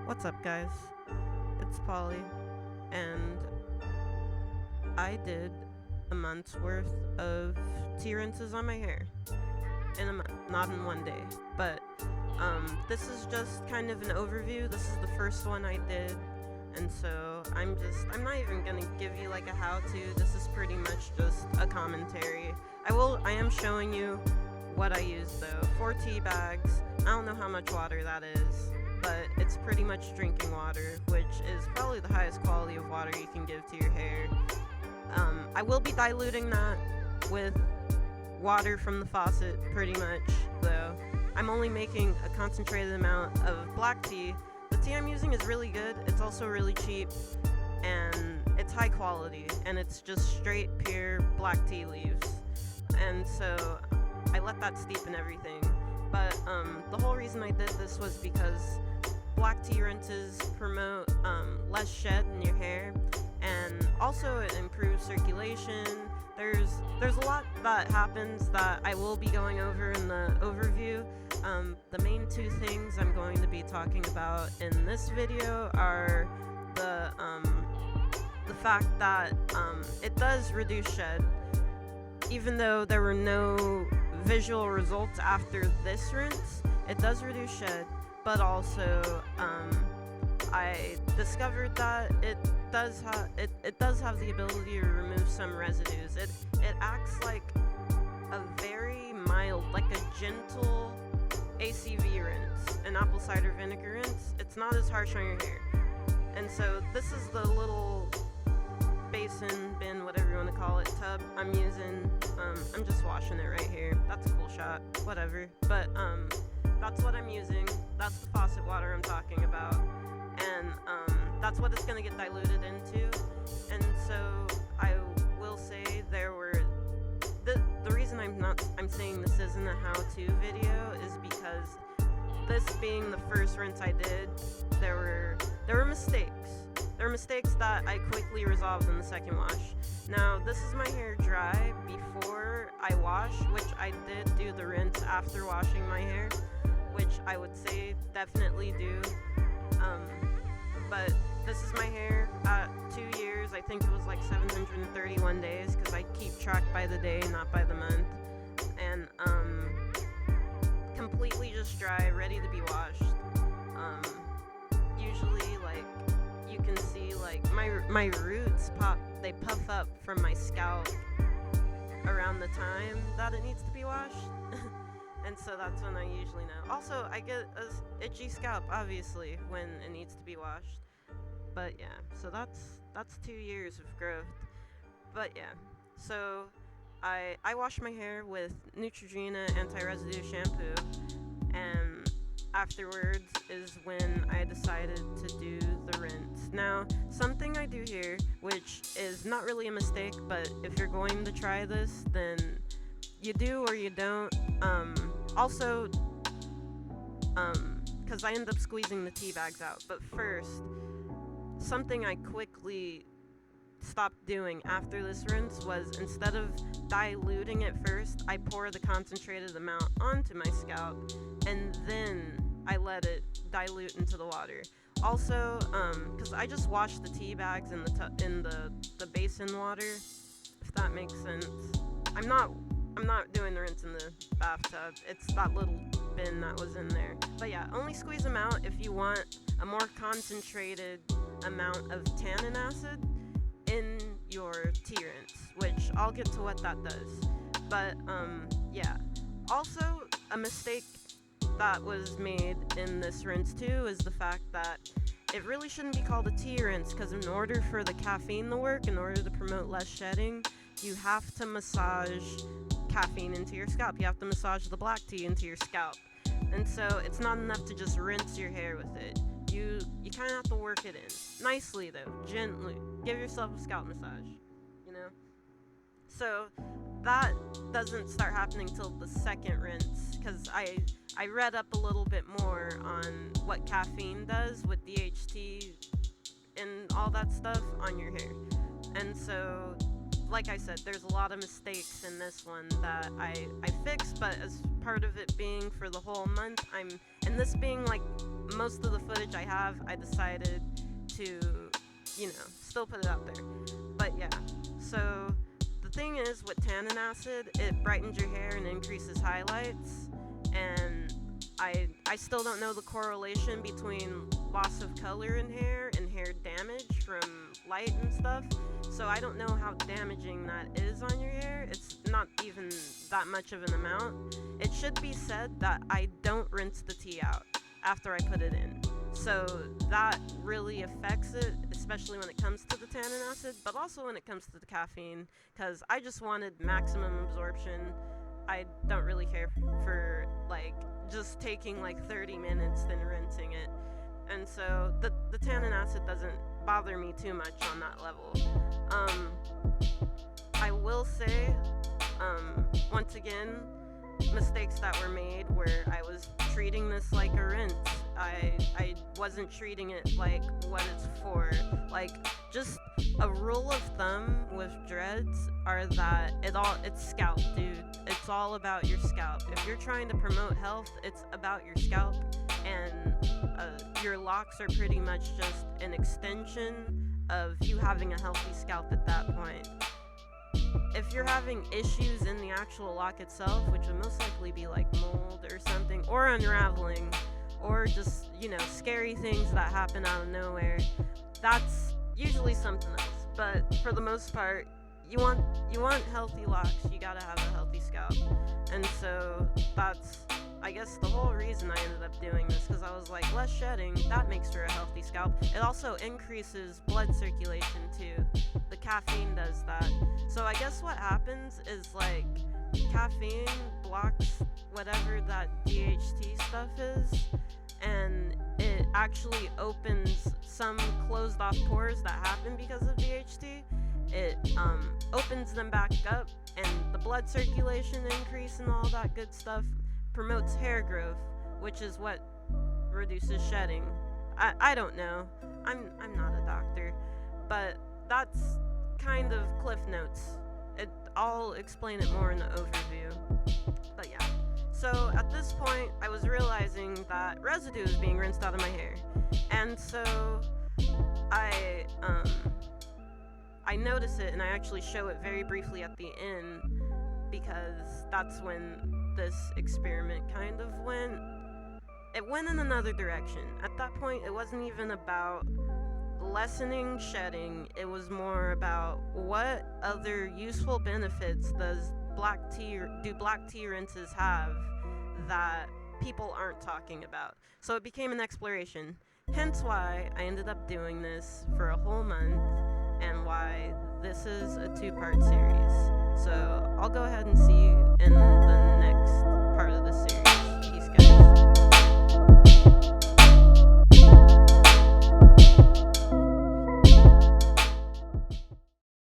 What's up, guys? It's Polly, and I did a month's worth of tea rinses on my hair in a month, not in one day. But this is just kind of an overview. This is the first one I did, and so I'm not even gonna give you like a how-to. This is pretty much just a commentary. I am showing you what I use though. 4 tea bags. I don't know how much water that is, but it's pretty much drinking water, which is probably the highest quality of water you can give to your hair. I will be diluting that with water from the faucet, pretty much, though. I'm only making a concentrated amount of black tea. The tea I'm using is really good. It's also really cheap, and it's high quality, and it's just straight, pure black tea leaves. And so I let that steep and everything. But the whole reason I did this was because black tea rinses promote less shed in your hair, and also it improves circulation. There's a lot that happens that I will be going over in the overview. The main two things I'm going to be talking about in this video are the fact that it does reduce shed, even though there were no visual results after this rinse. It does reduce shed, but also I discovered that it does have the ability to remove some residues. It acts like a very mild, like a gentle ACV rinse, an apple cider vinegar rinse. It's not as harsh on your hair. And so this is the little basin, bin, whatever you want to call it, tub I'm using. I'm just washing it right here. That's a cool shot, whatever. But that's what I'm using. That's the faucet water I'm talking about. And that's what it's going to get diluted into. And so I will say the reason I'm saying this isn't a how-to video is because this being the first rinse I did, there were mistakes. There were mistakes that I quickly resolved in the second wash. Now, this is my hair dry before I wash, which I did do the rinse after washing my hair, which I would say definitely do. But this is my hair at 2 years. I think it was like 731 days, because I keep track by the day, not by the month. And completely just dry, ready to be washed. Usually, like, you can see, like, my roots they puff up from my scalp around the time that it needs to be washed. And so that's when I usually know. Also, I get an itchy scalp, obviously, when it needs to be washed. But yeah, so that's 2 years of growth. But yeah, so I wash my hair with Neutrogena anti-residue shampoo, and afterwards is when I decided to do the rinse. Now, something I do here, which is not really a mistake, but if you're going to try this, then you do or you don't. Also, because I end up squeezing the tea bags out. But first, something I quickly stopped doing after this rinse was, instead of diluting it first, I pour the concentrated amount onto my scalp, and then I let it dilute into the water. Also, because I just wash the tea bags in the basin water, if that makes sense. I'm not doing the rinse in the bathtub. It's that little bin that was in there. But yeah, only squeeze them out if you want a more concentrated amount of tannin acid in your tea rinse, which I'll get to what that does. But yeah. Also, a mistake that was made in this rinse too is the fact that it really shouldn't be called a tea rinse, because in order for the caffeine to work, in order to promote less shedding, you have to massage caffeine into your scalp. You have to massage the black tea into your scalp. And so it's not enough to just rinse your hair with it. You kind of have to work it in. Nicely though, gently. Give yourself a scalp massage, you know? So that doesn't start happening till the second rinse, because I read up a little bit more on what caffeine does with DHT and all that stuff on your hair. And so, like I said, there's a lot of mistakes in this one that I fixed, but as part of it being for the whole month, and this being like most of the footage I have, I decided to, still put it out there. But yeah, so the thing is with tannin acid, it brightens your hair and increases highlights, and I still don't know the correlation between loss of color in hair and hair damage from light and stuff. So I don't know how damaging that is on your hair. It's not even that much of an amount. It should be said that I don't rinse the tea out after I put it in. So that really affects it, especially when it comes to the tannin acid, but also when it comes to the caffeine, because I just wanted maximum absorption. I don't really care for just taking 30 minutes then rinsing it. And so the tannin acid doesn't bother me too much on that level. I will say, once again, mistakes that were made where I was treating this like a rinse. I wasn't treating it like what it's for. Just a rule of thumb with dreads are that it's scalp, dude. It's all about your scalp. If you're trying to promote health, it's about your scalp, and your locks are pretty much just an extension of you having a healthy scalp at that point. If you're having issues in the actual lock itself, which would most likely be mold or something, or unraveling, or just, scary things that happen out of nowhere, that's usually something else. But for the most part, you want healthy locks, you gotta have a healthy scalp. And so that's, I guess, the whole reason I ended up doing this, because I was like, less shedding, that makes for a healthy scalp. It also increases blood circulation too. The caffeine does that. So I guess what happens is caffeine blocks whatever that DHT stuff is, and it actually opens some closed off pores that happen because of DHT. It opens them back up, and the blood circulation increase and all that good stuff promotes hair growth, which is what reduces shedding. I don't know. I'm not a doctor, but that's kind of cliff notes. I'll explain it more in the overview. But yeah. So at this point, I was realizing that residue is being rinsed out of my hair, and so I notice it, and I actually show it very briefly at the end, because that's when this experiment kind of went. It went in another direction. At that point, it wasn't even about lessening shedding. It was more about what other useful benefits do black tea rinses have that people aren't talking about. So it became an exploration. Hence why I ended up doing this for a whole month, and why this is a 2-part series. So I'll go ahead and see you in